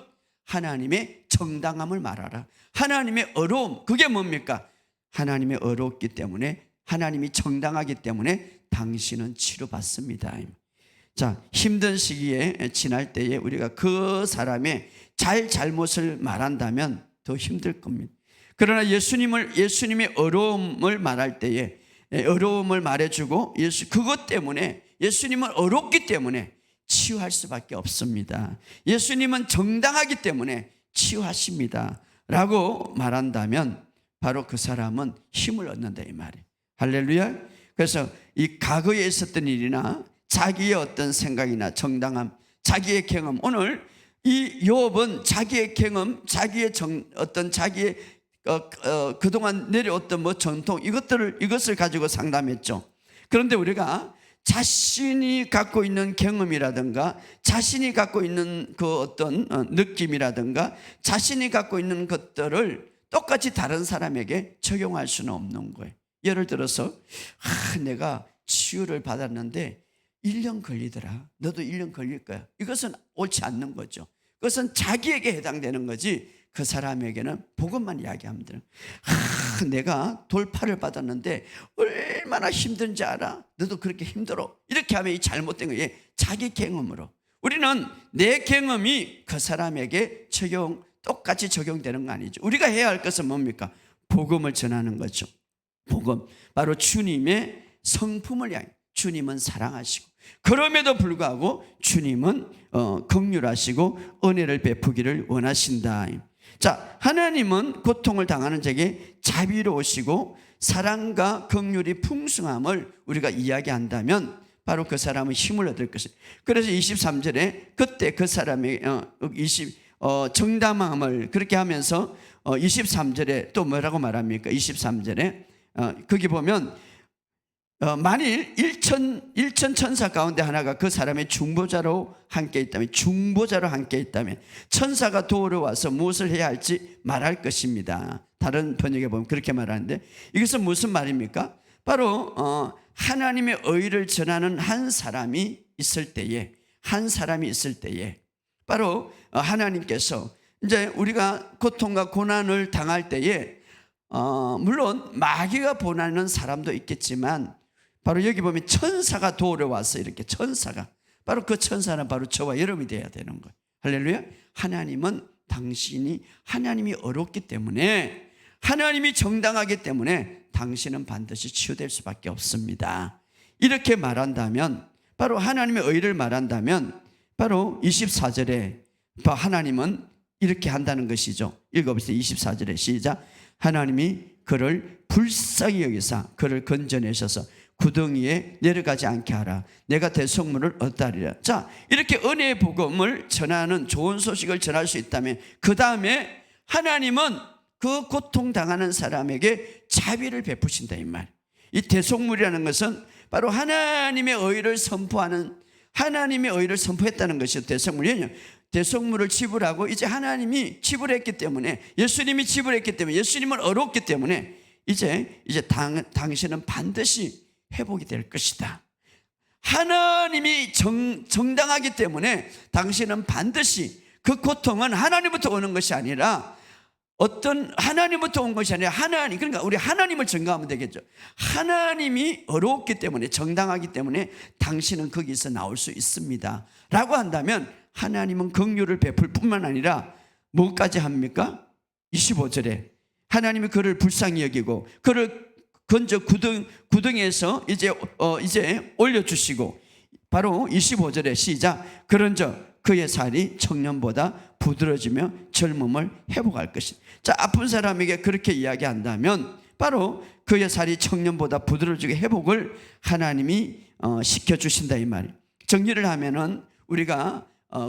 하나님의 정당함을 말하라. 하나님의 어려움, 그게 뭡니까? 하나님의 어렵기 때문에, 하나님이 정당하기 때문에 당신은 치료받습니다. 자, 힘든 시기에 지날 때에 우리가 그 사람의 잘못을 말한다면 더 힘들 겁니다. 그러나 예수님의 어려움을 말할 때에 어려움을 말해주고 그것 때문에 예수님은 어렵기 때문에 치유할 수밖에 없습니다. 예수님은 정당하기 때문에 치유하십니다 라고 말한다면 바로 그 사람은 힘을 얻는다 이 말이에요. 할렐루야. 그래서 이 과거에 있었던 일이나 자기의 어떤 생각이나 정당함, 자기의 경험, 오늘 이 욥은 자기의 경험, 자기의 자기의 그동안 내려왔던 전통 이것을 가지고 상담했죠. 그런데 우리가 자신이 갖고 있는 경험이라든가 자신이 갖고 있는 그 어떤 느낌이라든가 자신이 갖고 있는 것들을 똑같이 다른 사람에게 적용할 수는 없는 거예요. 예를 들어서 내가 치유를 받았는데 1년 걸리더라. 너도 1년 걸릴 거야. 이것은 옳지 않는 거죠. 그것은 자기에게 해당되는 거지 그 사람에게는 복음만 이야기하면 돼요. 내가 돌파를 받았는데 얼마나 힘든지 알아? 너도 그렇게 힘들어. 이렇게 하면 이 잘못된 거예요. 자기 경험으로. 우리는 내 경험이 그 사람에게 똑같이 적용되는 거 아니죠. 우리가 해야 할 것은 뭡니까? 복음을 전하는 거죠. 복음, 바로 주님의 성품을 향해. 주님은 사랑하시고 그럼에도 불구하고 주님은 긍휼하시고 은혜를 베푸기를 원하신다. 자, 하나님은 고통을 당하는 자에게 자비로우시고 사랑과 긍휼이 풍성함을 우리가 이야기한다면 바로 그 사람은 힘을 얻을 것이다. 그래서 23절에 그때 그 사람의 정당함을 그렇게 하면서 23절에 또 뭐라고 말합니까? 23절에 거기 보면 만일 1천 천사 가운데 하나가 그 사람의 중보자로 함께 있다면 천사가 도우러 와서 무엇을 해야 할지 말할 것입니다. 다른 번역에 보면 그렇게 말하는데 이것은 무슨 말입니까? 바로 하나님의 의를 전하는 한 사람이 있을 때에 바로 하나님께서 이제 우리가 고통과 고난을 당할 때에 물론 마귀가 보내는 사람도 있겠지만 바로 여기 보면 천사가 도우러 와서 이렇게 천사가 바로 그 천사는 바로 저와 여러분이 되어야 되는 거예요. 할렐루야. 하나님이 어렵기 때문에 하나님이 정당하기 때문에 당신은 반드시 치유될 수밖에 없습니다. 이렇게 말한다면 바로 하나님의 의를 말한다면 바로 24절에 하나님은 이렇게 한다는 것이죠. 읽어보세요. 24절에 시작. 하나님이 그를 불쌍히 여기사 그를 건져내셔서 구덩이에 내려가지 않게 하라. 내가 대속물을 얻다리라. 자, 이렇게 은혜의 복음을 전하는 좋은 소식을 전할 수 있다면 그 다음에 하나님은 그 고통당하는 사람에게 자비를 베푸신다 이 말. 이 대속물이라는 것은 바로 하나님의 의를 선포했다는 것이죠. 대속물을 지불하고 이제 하나님이 지불했기 때문에 예수님이 지불했기 때문에 예수님은 어렵기 때문에 이제 당신은 반드시 회복이 될 것이다. 하나님이 정당하기 때문에 당신은 반드시 그 고통은 하나님부터 오는 것이 아니라 하나님부터 온 것이 아니라 그러니까 우리 하나님을 증거하면 되겠죠. 하나님이 어렵기 때문에 정당하기 때문에 당신은 거기서 나올 수 있습니다 라고 한다면 하나님은 긍휼을 베풀 뿐만 아니라 뭐까지 합니까? 25절에 하나님이 그를 불쌍히 여기고 그를 건져 구덩이에서 이제 올려주시고 바로 25절에 시작. 그런즉 그의 살이 청년보다 부드러워지며 젊음을 회복할 것이다. 자, 아픈 사람에게 그렇게 이야기한다면 바로 그의 살이 청년보다 부드러워지게 회복을 하나님이 시켜주신다 이 말이에요. 정리를 하면은 우리가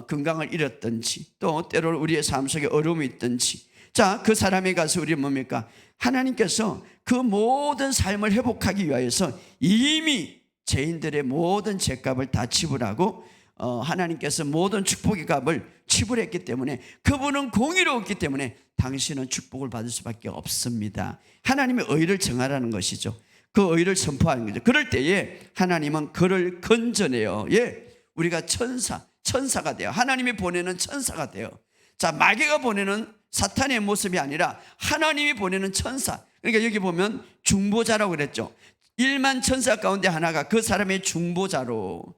건강을 잃었든지 또 때로 우리의 삶 속에 어려움이 있든지, 자, 그 사람에 가서 우리 뭡니까? 하나님께서 그 모든 삶을 회복하기 위하여서 이미 죄인들의 모든 죄값을 다 지불하고 하나님께서 모든 축복의 값을 지불했기 때문에, 그분은 공의로웠기 때문에 당신은 축복을 받을 수밖에 없습니다. 하나님의 의를 정하라는 것이죠. 그 의를 선포하는 거죠. 그럴 때에 하나님은 그를 건져내요. 예, 우리가 천사가 돼요. 하나님이 보내는 천사가 돼요. 자, 마귀가 보내는 사탄의 모습이 아니라 하나님이 보내는 천사. 그러니까 여기 보면 중보자라고 그랬죠. 1만 천사 가운데 하나가 그 사람의 중보자로.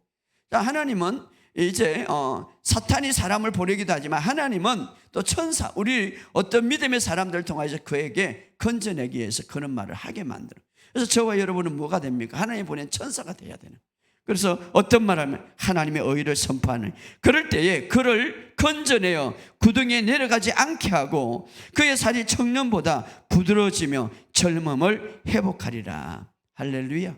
자, 하나님은 이제 사탄이 사람을 보내기도 하지만 하나님은 또 천사, 우리 어떤 믿음의 사람들을 통해서 그에게 건져내기 위해서 그런 말을 하게 만들어. 그래서 저와 여러분은 뭐가 됩니까? 하나님 보낸 천사가 돼야 되는. 그래서 어떤 말하면 하나님의 의를 선포하는, 그럴 때에 그를 건져내어 구덩이에 내려가지 않게 하고 그의 살이 청년보다 부드러워지며 젊음을 회복하리라. 할렐루야.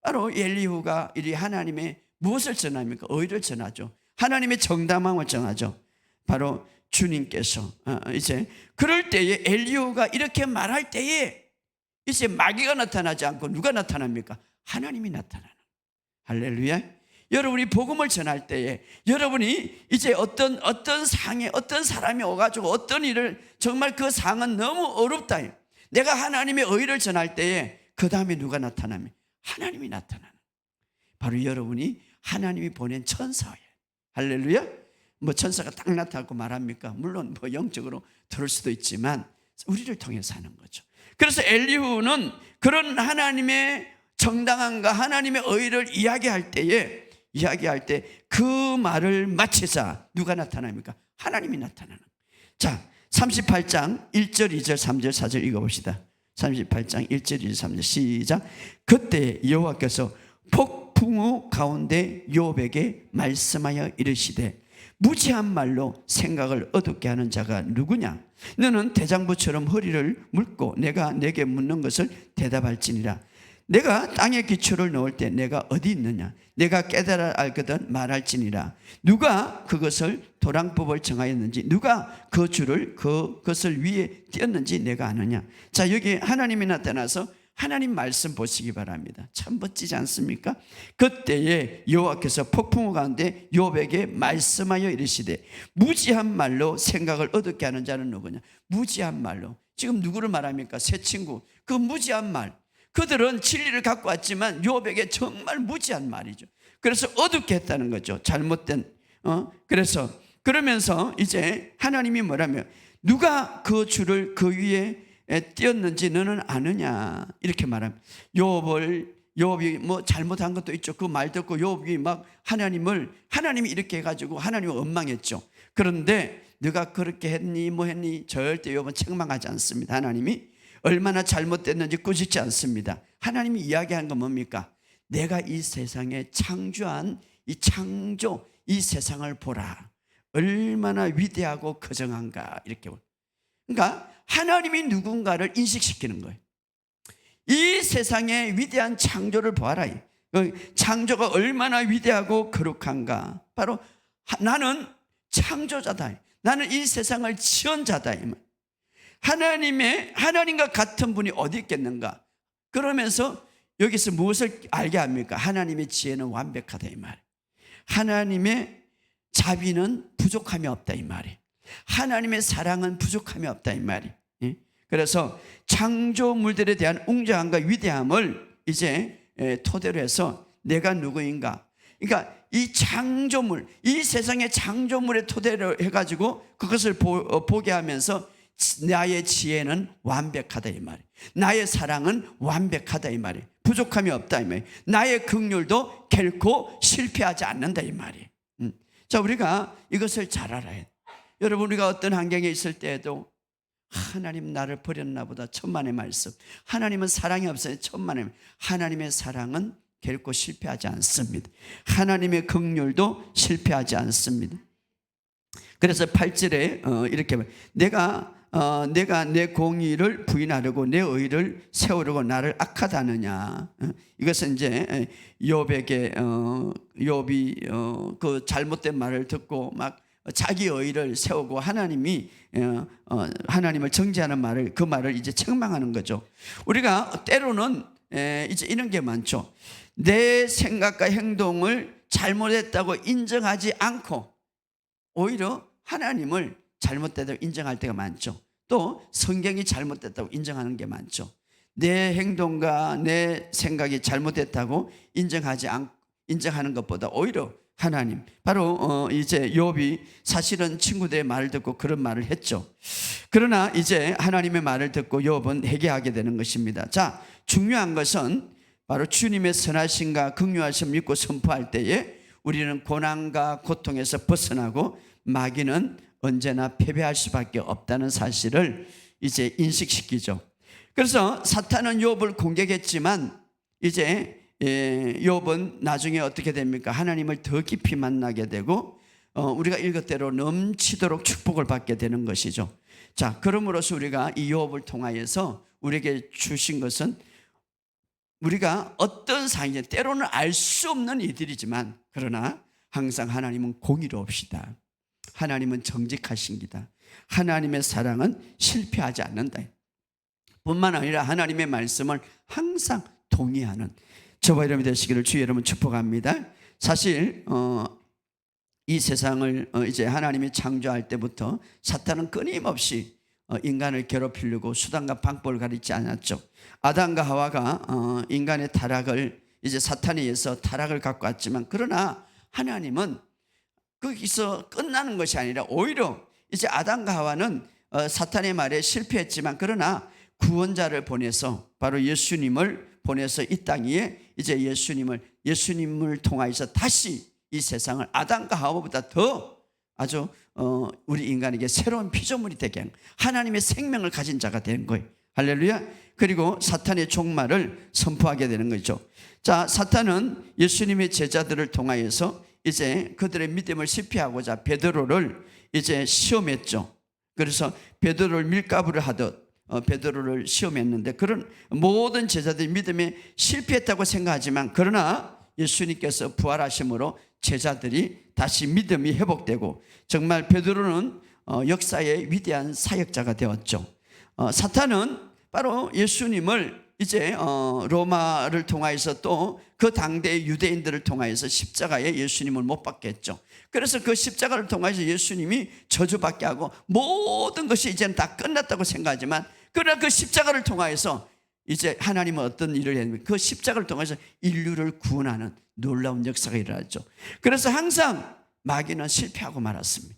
바로 엘리후가 이 하나님의 무엇을 전합니까? 의를 전하죠. 하나님의 정당함을 전하죠. 바로 주님께서 이제 그럴 때에 엘리후가 이렇게 말할 때에 이제 마귀가 나타나지 않고 누가 나타납니까? 하나님이 나타나는. 할렐루야. 여러분이 복음을 전할 때에 여러분이 이제 어떤 상에 어떤 사람이 와가지고 어떤 일을, 정말 그 상은 너무 어렵다, 내가 하나님의 의를 전할 때에 그 다음에 누가 나타나면 하나님이 나타나는. 바로 여러분이 하나님이 보낸 천사예요. 할렐루야. 뭐 천사가 딱 나타나고 말합니까? 물론 뭐 영적으로 들을 수도 있지만 우리를 통해서 하는 거죠. 그래서 엘리후는 그런 하나님의 정당함과 하나님의 의를 이야기할 때 그 말을 마치자 누가 나타납니까? 하나님이 나타나는. 자, 38장 1절 2절 3절 4절 읽어봅시다. 38장 1절 2절 3절 시작. 그때 여호와께서 폭풍우 가운데 욥에게 말씀하여 이르시되 무지한 말로 생각을 어둡게 하는 자가 누구냐? 너는 대장부처럼 허리를 물고 내가 내게 묻는 것을 대답할지니라. 내가 땅에 기초를 넣을 때 내가 어디 있느냐? 내가 깨달아 알거든 말할지니라. 누가 그것을 도랑법을 정하였는지, 누가 그 줄을 그것을 위에 띄었는지 내가 아느냐? 자, 여기 하나님이 나타나서 하나님 말씀 보시기 바랍니다. 참 멋지지 않습니까? 그때에 여호와께서 폭풍우 가운데 욥에게 말씀하여 이르시되 무지한 말로 생각을 어둡게 하는 자는 누구냐? 무지한 말로. 지금 누구를 말합니까? 새 친구. 그 무지한 말. 그들은 진리를 갖고 왔지만 욥에게 정말 무지한 말이죠. 그래서 어둡게 했다는 거죠. 잘못된. 그래서 그러면서 이제 하나님이 뭐라며, 누가 그 줄을 그 위에 띄었는지 너는 아느냐? 이렇게 말합니다. 욥이 뭐 잘못한 것도 있죠. 그 말 듣고 욥이 막 하나님이 이렇게 해가지고 하나님을 원망했죠. 그런데 네가 그렇게 했니 뭐 했니? 절대 욥은 책망하지 않습니다. 하나님이 얼마나 잘못됐는지 꾸짖지 않습니다. 하나님이 이야기한 건 뭡니까? 내가 이 세상에 창조한 이 창조, 이 세상을 보라. 얼마나 위대하고 거정한가. 이렇게. 그러니까 하나님이 누군가를 인식시키는 거예요. 이 세상의 위대한 창조를 보아라. 창조가 얼마나 위대하고 거룩한가. 바로 나는 창조자다. 나는 이 세상을 지은 자다. 하나님과 같은 분이 어디 있겠는가? 그러면서 여기서 무엇을 알게 합니까? 하나님의 지혜는 완벽하다 이 말. 하나님의 자비는 부족함이 없다 이 말이. 하나님의 사랑은 부족함이 없다 이 말이. 그래서 창조물들에 대한 웅장함과 위대함을 이제 토대로 해서 내가 누구인가? 그러니까 이 창조물, 이 세상의 창조물의 토대로 해가지고 그것을 보게 하면서 나의 지혜는 완벽하다 이 말이에요. 나의 사랑은 완벽하다 이 말이에요. 부족함이 없다 이 말이에요. 나의 긍휼도 결코 실패하지 않는다 이 말이에요. 자, 우리가 이것을 잘 알아야 돼요. 여러분, 우리가 어떤 환경에 있을 때에도 하나님 나를 버렸나 보다 천만의 말씀. 하나님은 사랑이 없어요. 천만의 말씀. 하나님의 사랑은 결코 실패하지 않습니다. 하나님의 긍휼도 실패하지 않습니다. 그래서 8절에 이렇게 내가 내 공의를 부인하려고 내 의를 세우려고 나를 악하다느냐. 이것은 이제 욥에게 욥이 그 잘못된 말을 듣고 막 자기 의를 세우고 하나님을 정죄하는 말을, 그 말을 이제 책망하는 거죠. 우리가 때로는 이제 이런 게 많죠. 내 생각과 행동을 잘못했다고 인정하지 않고 오히려 하나님을 잘못됐다고 인정할 때가 많죠. 또 성경이 잘못됐다고 인정하는 게 많죠. 내 행동과 내 생각이 잘못됐다고 인정하는 것보다 오히려 하나님, 바로 이제 욥이 사실은 친구들의 말을 듣고 그런 말을 했죠. 그러나 이제 하나님의 말을 듣고 욥은 회개하게 되는 것입니다. 자, 중요한 것은 바로 주님의 선하심과 긍휼하심을 믿고 선포할 때에 우리는 고난과 고통에서 벗어나고 마귀는 언제나 패배할 수밖에 없다는 사실을 이제 인식시키죠. 그래서 사탄은 욥을 공격했지만 이제 욥은 나중에 어떻게 됩니까? 하나님을 더 깊이 만나게 되고 우리가 읽었대로 넘치도록 축복을 받게 되는 것이죠. 자, 그러므로서 우리가 이 욥을 통하여서 우리에게 주신 것은 우리가 어떤 상황이 때로는 알 수 없는 이들이지만 그러나 항상 하나님은 공의로우시다. 하나님은 정직하십니다. 하나님의 사랑은 실패하지 않는다. 뿐만 아니라 하나님의 말씀을 항상 동의하는 저와 여러분이 되시기를 주의 여러분 축복합니다. 사실 이 세상을 이제 하나님이 창조할 때부터 사탄은 끊임없이 인간을 괴롭히려고 수단과 방법을 가리지 않았죠. 아담과 하와가 인간의 타락을 이제 사탄에 의해서 타락을 갖고 왔지만 그러나 하나님은 거기서 끝나는 것이 아니라 오히려 이제 아담과 하와는 사탄의 말에 실패했지만 그러나 구원자를 보내서 바로 예수님을 보내서 이 땅 위에 이제 예수님을 통하여서 다시 이 세상을 아담과 하와보다 더 아주 우리 인간에게 새로운 피조물이 되게 한 하나님의 생명을 가진 자가 되는 거예요. 할렐루야. 그리고 사탄의 종말을 선포하게 되는 거죠. 자, 사탄은 예수님의 제자들을 통하여서 이제 그들의 믿음을 실패하고자 베드로를 이제 시험했죠. 그래서 베드로를 밀가부를 하듯 베드로를 시험했는데 그런 모든 제자들이 믿음에 실패했다고 생각하지만 그러나 예수님께서 부활하심으로 제자들이 다시 믿음이 회복되고 정말 베드로는 역사의 위대한 사역자가 되었죠. 사탄은 바로 예수님을 이제 로마를 통하여서 또 그 당대의 유대인들을 통하여서 십자가에 예수님을 못 박게 했죠. 그래서 그 십자가를 통하여서 예수님이 저주받게 하고 모든 것이 이제는 다 끝났다고 생각하지만 그러나 그 십자가를 통하여서 이제 하나님은 어떤 일을 했냐면 그 십자가를 통해서 인류를 구원하는 놀라운 역사가 일어났죠. 그래서 항상 마귀는 실패하고 말았습니다.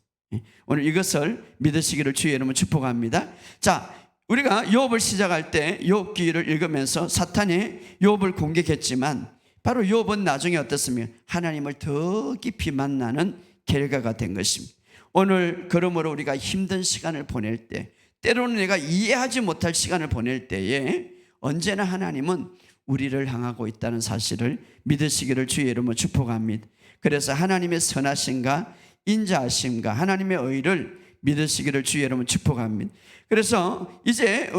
오늘 이것을 믿으시기를 주의 이름으로 축복합니다. 자, 우리가 욥을 시작할 때 욥기를 읽으면서 사탄이 욥을 공격했지만 바로 욥은 나중에 어떻습니까? 하나님을 더 깊이 만나는 결과가 된 것입니다. 오늘 그러므로 우리가 힘든 시간을 보낼 때 때로는 내가 이해하지 못할 시간을 보낼 때에 언제나 하나님은 우리를 향하고 있다는 사실을 믿으시기를 주의 이름으로 축복합니다. 그래서 하나님의 선하심과 인자하심과 하나님의 의를 믿으시기를 주의 이름으로 축복합니다. 그래서 이제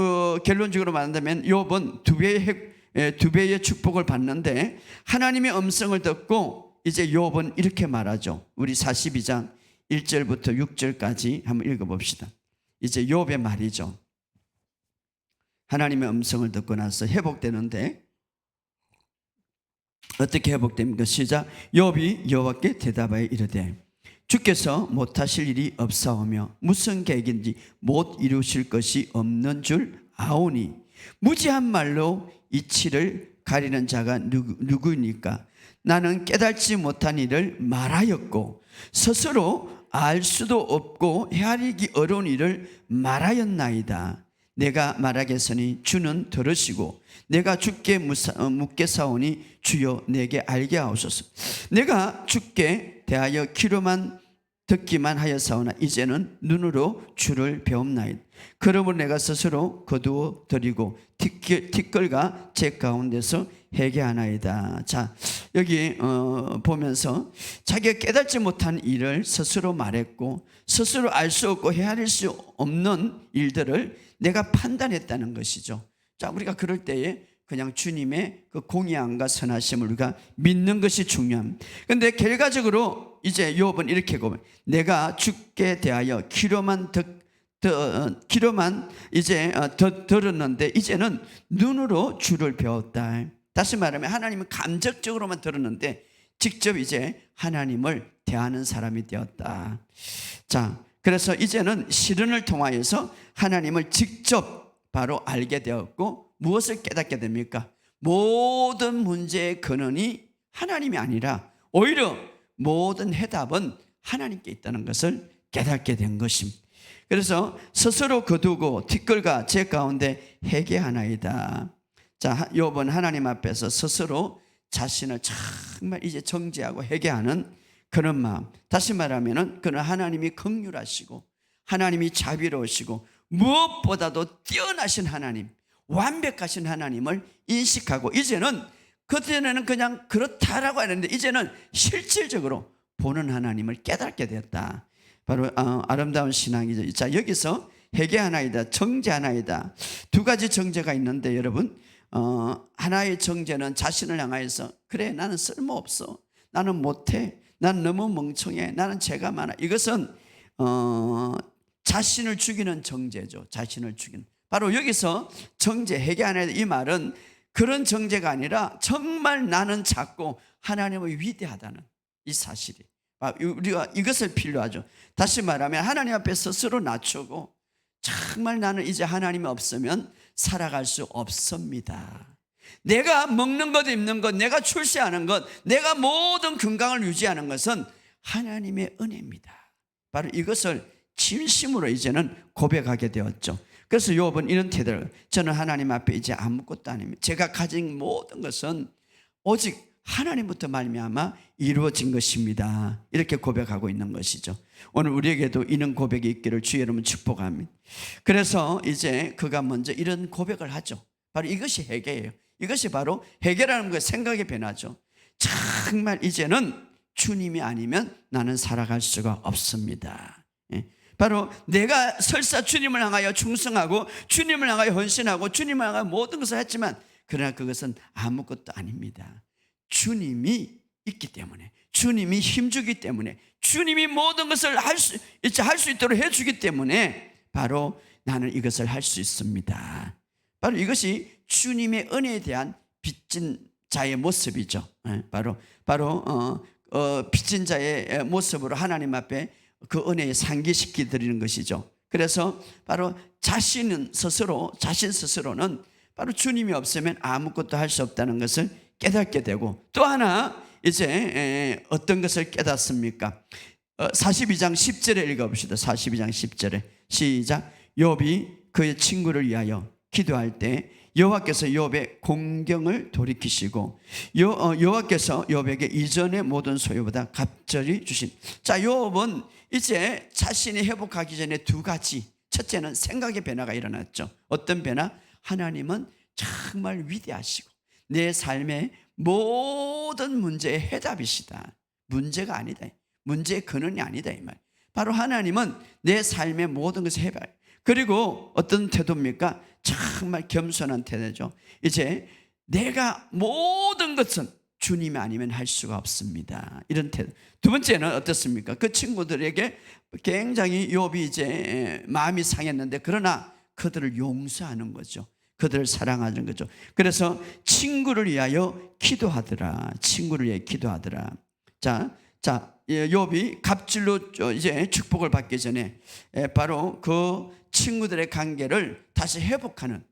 결론적으로 말한다면 욥은 두 배의 축복을 받는데 하나님의 음성을 듣고 이제 욥은 이렇게 말하죠. 우리 42장 1절부터 6절까지 한번 읽어봅시다. 이제 욥의 말이죠. 하나님의 음성을 듣고 나서 회복되는데 어떻게 회복됩니까? 시작. 욥이 여호와께 대답하여 이르되 주께서 못하실 일이 없사오며 무슨 계획인지 못 이루실 것이 없는 줄 아오니 무지한 말로 이치를 가리는 자가 누구니까? 나는 깨달지 못한 일을 말하였고 스스로 알 수도 없고 헤아리기 어려운 일을 말하였나이다. 내가 말하겠으니 주는 들으시고 내가 주께 묻겠사오니 주여 내게 알게 하옵소서. 내가 주께 대하여 귀로만 듣기만 하였사오나 이제는 눈으로 주를 배움나이다. 그러므로 내가 스스로 거두어 드리고 티끌과 제 가운데서 회개하나이다. 자, 여기 보면서 자기가 깨닫지 못한 일을 스스로 말했고 스스로 알 수 없고 헤아릴 수 없는 일들을 내가 판단했다는 것이죠. 자, 우리가 그럴 때에 그냥 주님의 그 공의함과 선하심을 우리가 믿는 것이 중요합니다. 그런데 결과적으로 이제 욥은 이렇게 고백, 내가 주께 대하여 귀로만 이제 들었는데 이제는 눈으로 주를 배웠다. 다시 말하면 하나님은 감정적으로만 들었는데 직접 이제 하나님을 대하는 사람이 되었다. 자, 그래서 이제는 시련을 통하여서 하나님을 직접 바로 알게 되었고 무엇을 깨닫게 됩니까? 모든 문제의 근원이 하나님이 아니라 오히려 모든 해답은 하나님께 있다는 것을 깨닫게 된 것입니다. 그래서 스스로 거두고 티끌과 제 가운데 회개하나이다. 자, 욥은 하나님 앞에서 스스로 자신을 정말 이제 정죄하고 회개하는 그런 마음. 다시 말하면은 그는 하나님이 긍휼하시고 하나님이 자비로우시고 무엇보다도 뛰어나신 하나님, 완벽하신 하나님을 인식하고 이제는 그전에는 그냥 그렇다라고 하는데 이제는 실질적으로 보는 하나님을 깨닫게 되었다. 바로 아름다운 신앙이죠. 자, 여기서 회개하나이다, 정죄하나이다. 두 가지 정죄가 있는데 여러분, 하나의 정죄는 자신을 향하여서 그래 나는 쓸모없어, 나는 못해, 나는 너무 멍청해, 나는 죄가 많아. 이것은 자신을 죽이는 정죄죠. 자신을 죽이는. 바로 여기서 정죄, 회개하나이다 이 말은 그런 정죄가 아니라 정말 나는 작고 하나님은 위대하다는 이 사실이, 우리가 이것을 필요하죠. 다시 말하면 하나님 앞에 스스로 낮추고 정말 나는 이제 하나님이 없으면 살아갈 수 없습니다. 내가 먹는 것, 입는 것, 내가 출세하는 것, 내가 모든 건강을 유지하는 것은 하나님의 은혜입니다. 바로 이것을 진심으로 이제는 고백하게 되었죠. 그래서 욥은 이런 태도를, 저는 하나님 앞에 이제 아무것도 아닙니다. 제가 가진 모든 것은 오직 하나님부터 말미암아 이루어진 것입니다. 이렇게 고백하고 있는 것이죠. 오늘 우리에게도 이런 고백이 있기를 주의 이름으로 축복합니다. 그래서 이제 그가 먼저 이런 고백을 하죠. 바로 이것이 회개예요. 이것이 바로 회개라는 것의 생각의 변화죠. 정말 이제는 주님이 아니면 나는 살아갈 수가 없습니다. 바로 내가 설사 주님을 향하여 충성하고 주님을 향하여 헌신하고 주님을 향하여 모든 것을 했지만 그러나 그것은 아무것도 아닙니다. 주님이 있기 때문에, 주님이 힘주기 때문에, 주님이 모든 것을 할 수 있도록 해주기 때문에 바로 나는 이것을 할 수 있습니다. 바로 이것이 주님의 은혜에 대한 빚진 자의 모습이죠. 바로 빚진 자의 모습으로 하나님 앞에 그 은혜에 상기시켜 드리는 것이죠. 그래서 바로 자신 스스로는 바로 주님이 없으면 아무것도 할 수 없다는 것을 깨닫게 되고, 또 하나 이제 어떤 것을 깨닫습니까? 42장 10절에 읽어봅시다. 42장 10절에 시작. 욥이 그의 친구를 위하여 기도할 때 여호와께서 욥의 공경을 돌이키시고 여호와께서 욥에게 이전의 모든 소유보다 갑절히 주신. 자, 욥은 이제 자신이 회복하기 전에 두 가지. 첫째는 생각의 변화가 일어났죠. 어떤 변화? 하나님은 정말 위대하시고 내 삶의 모든 문제의 해답이시다. 문제가 아니다. 문제의 근원이 아니다 이 말. 바로 하나님은 내 삶의 모든 것을 해봐요. 그리고 어떤 태도입니까? 정말 겸손한 태도죠. 이제 내가 모든 것은 주님이 아니면 할 수가 없습니다. 이런 태도. 두 번째는 어떻습니까? 그 친구들에게 굉장히 욥이 이제 마음이 상했는데 그러나 그들을 용서하는 거죠. 그들을 사랑하는 거죠. 그래서 친구를 위하여 기도하더라. 친구를 위하여 기도하더라. 자, 욥이 갑질로 이제 축복을 받기 전에 바로 그 친구들의 관계를 다시 회복하는,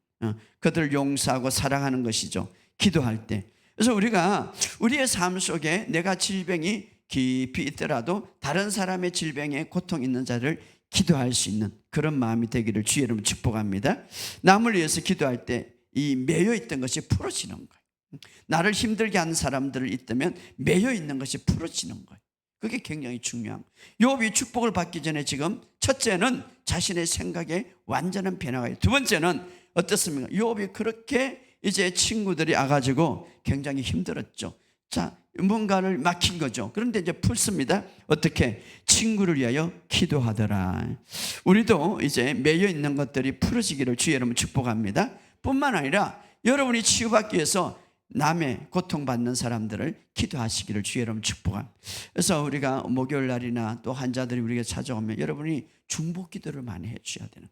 그들을 용서하고 사랑하는 것이죠. 기도할 때. 그래서 우리가 우리의 삶 속에 내가 질병이 깊이 있더라도 다른 사람의 질병에 고통 있는 자를 기도할 수 있는 그런 마음이 되기를 주의 이름으로 축복합니다. 남을 위해서 기도할 때 이 매여 있던 것이 풀어지는 거예요. 나를 힘들게 하는 사람들을 있다면 매여 있는 것이 풀어지는 거예요. 그게 굉장히 중요한 거예요. 욥이 축복을 받기 전에 지금 첫째는 자신의 생각에 완전한 변화가 있어요. 두 번째는 어떻습니까? 욥이 그렇게 이제 친구들이 와가지고 굉장히 힘들었죠. 자, 뭔가를 막힌 거죠. 그런데 이제 풀습니다. 어떻게? 친구를 위하여 기도하더라. 우리도 이제 매여 있는 것들이 풀어지기를 주의 이름으로 축복합니다. 뿐만 아니라 여러분이 치유받기 위해서 남의 고통받는 사람들을 기도하시기를 주의 이름으로 축복합니다. 그래서 우리가 목요일 날이나 또 환자들이 우리에게 찾아오면 여러분이 중보 기도를 많이 해주셔야 되는.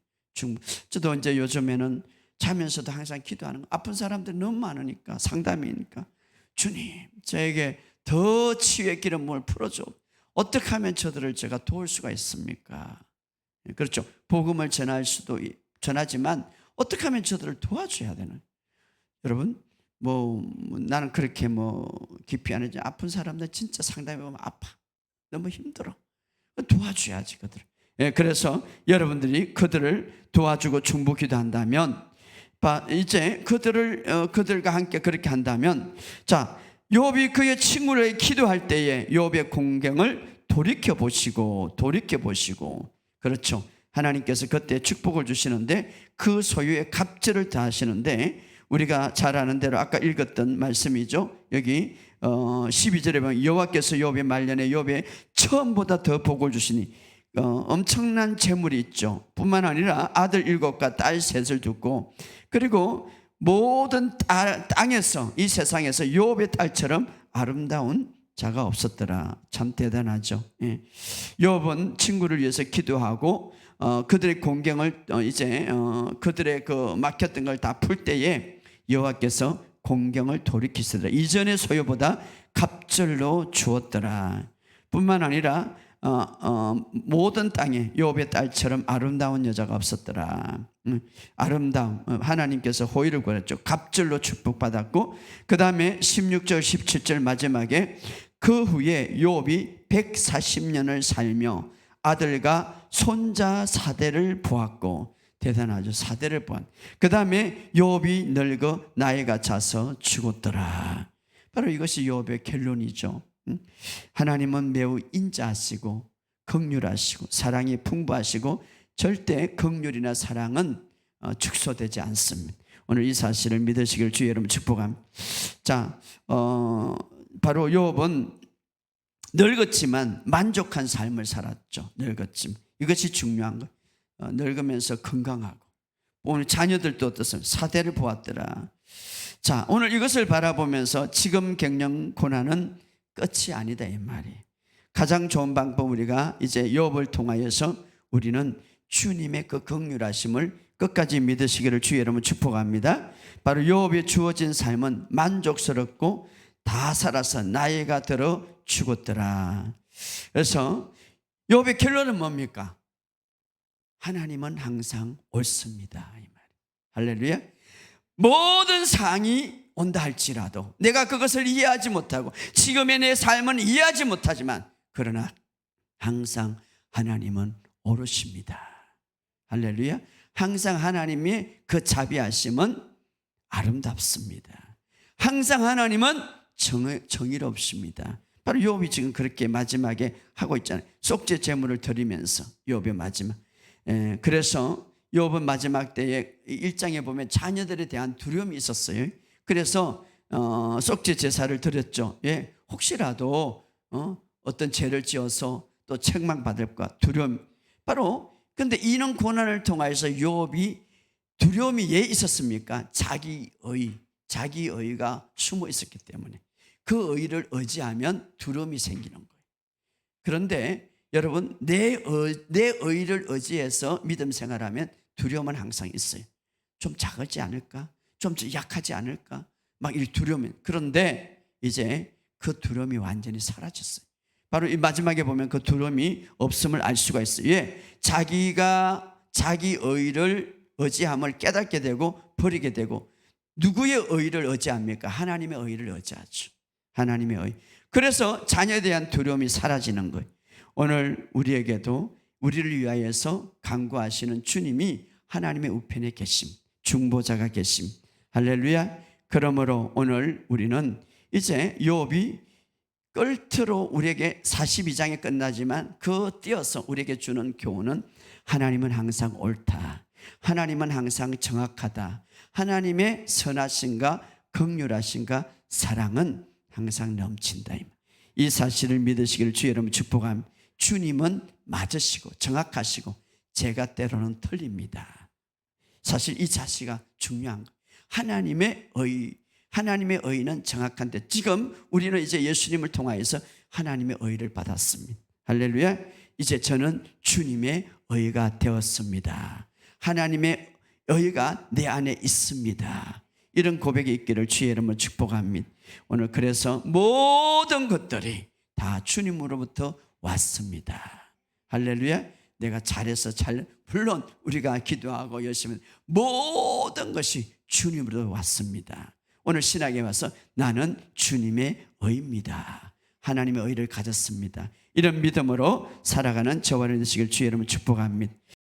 저도 이제 요즘에는 자면서도 항상 기도하는 거. 아픈 사람들이 너무 많으니까, 상담이니까, 주님 저에게 더 치유의 기름을 풀어줘. 어떻게 하면 저들을 제가 도울 수가 있습니까? 그렇죠. 복음을 전하지만 어떻게 하면 저들을 도와줘야 되는. 여러분 나는 그렇게 깊이 안 하지. 아픈 사람들 진짜 상담해 보면 아파. 너무 힘들어. 도와줘야지 그들. 그래서 여러분들이 그들을 도와주고 중보 기도한다면, 이제 그들과 함께 그렇게 한다면, 자, 욥이 그의 친구를 기도할 때에 욥의 공경을 돌이켜 보시고, 그렇죠. 하나님께서 그때 축복을 주시는데 그 소유의 갑절을 다하시는데, 우리가 잘 아는 대로 아까 읽었던 말씀이죠. 여기 12절에 보면 여호와께서 욥의 말년에 욥의 처음보다 더 복을 주시니 엄청난 재물이 있죠. 뿐만 아니라 아들 7과 딸 3을 두고, 그리고 모든 땅에서, 이 세상에서 욥의 딸처럼 아름다운 자가 없었더라. 참 대단하죠. 욥은 친구를 위해서 기도하고 그들의 공경을 이제 그들의 그 막혔던 걸 다 풀 때에 여호와께서 공경을 돌이키시더라. 이전의 소유보다 갑절로 주었더라. 뿐만 아니라 모든 땅에 욥의 딸처럼 아름다운 여자가 없었더라. 아름다움, 하나님께서 호의를 구했죠. 갑절로 축복받았고, 그 다음에 16절 17절 마지막에 그 후에 욥이 140년을 살며 아들과 손자 4대를 보았고, 대단하죠. 4대를 보았. 그 다음에 욥이 늙어 나이가 차서 죽었더라. 바로 이것이 욥의 결론이죠. 하나님은 매우 인자하시고 긍휼하시고 사랑이 풍부하시고 절대 긍휼이나 사랑은 축소되지 않습니다. 오늘 이 사실을 믿으시길 주의 여러분 축복합니다. 자, 바로 욥은 늙었지만 만족한 삶을 살았죠. 늙었지만 이것이 중요한 거. 늙으면서 건강하고, 오늘 자녀들도 어떻습니까? 4대를 보았더라. 자, 오늘 이것을 바라보면서 지금 겪는 고난은 끝이 아니다 이 말이. 가장 좋은 방법, 우리가 이제 욥을 통하여서 우리는 주님의 그 긍휼하심을 끝까지 믿으시기를 주의 여러분 축복합니다. 바로 욥에 주어진 삶은 만족스럽고 다 살아서 나이가 들어 죽었더라. 그래서 욥의 결론은 뭡니까? 하나님은 항상 옳습니다 이 말. 할렐루야. 모든 상이 온다 할지라도 내가 그것을 이해하지 못하고 지금의 내 삶은 이해하지 못하지만, 그러나 항상 하나님은 옳으십니다. 할렐루야. 항상 하나님의 그 자비하심은 아름답습니다. 항상 하나님은 정의롭습니다. 바로 욥이 지금 그렇게 마지막에 하고 있잖아요. 속죄 제물을 드리면서 욥의 마지막. 그래서 욥은 마지막 때에 1장에 보면 자녀들에 대한 두려움이 있었어요. 그래서 속죄 제사를 드렸죠. 혹시라도 어떤 죄를 지어서 또 책망받을까 두려움. 바로 근데 이런 고난을 통해서 욥이 두려움이 왜 있었습니까? 자기의가 숨어 있었기 때문에. 그 의를 의지하면 두려움이 생기는 거예요. 그런데 여러분, 내 의를 의지해서 믿음 생활하면 두려움은 항상 있어요. 좀 작을지 않을까? 좀 약하지 않을까? 막 이 두려움이. 그런데 이제 그 두려움이 완전히 사라졌어요. 바로 이 마지막에 보면 그 두려움이 없음을 알 수가 있어요. 왜? 자기가 자기 의를 의지함을 깨닫게 되고 버리게 되고, 누구의 의를 의지합니까? 하나님의 의를 의지하죠. 하나님의 의. 그래서 자녀에 대한 두려움이 사라지는 거예요. 오늘 우리에게도 우리를 위하여서 간구하시는 주님이 하나님의 우편에 계심, 중보자가 계심. 할렐루야. 그러므로 오늘 우리는 이제 욥이 끝으로 우리에게 42장에 끝나지만 그 띄어서 우리에게 주는 교훈은 하나님은 항상 옳다. 하나님은 항상 정확하다. 하나님의 선하심과 긍휼하심과 사랑은 항상 넘친다. 이 사실을 믿으시기를 주의 이름으로 축복합니다. 주님은 맞으시고 정확하시고 제가 때로는 틀립니다. 사실 이 자세가 중요한 거예요. 하나님의 의는 정확한데 지금 우리는 이제 예수님을 통하여서 하나님의 의를 받았습니다. 할렐루야. 이제 저는 주님의 의가 되었습니다. 하나님의 의가 내 안에 있습니다. 이런 고백이 있기를 주의 이름으로 축복합니다. 오늘 그래서 모든 것들이 다 주님으로부터 왔습니다. 할렐루야. 내가 잘해서 물론 우리가 기도하고 열심히 모든 것이 주님으로부터 왔습니다. 오늘 신학에 와서 나는 주님의 의입니다. 하나님의 의를 가졌습니다. 이런 믿음으로 살아가는 저와 여러분 되시길 주의 이름으로 축복합니다.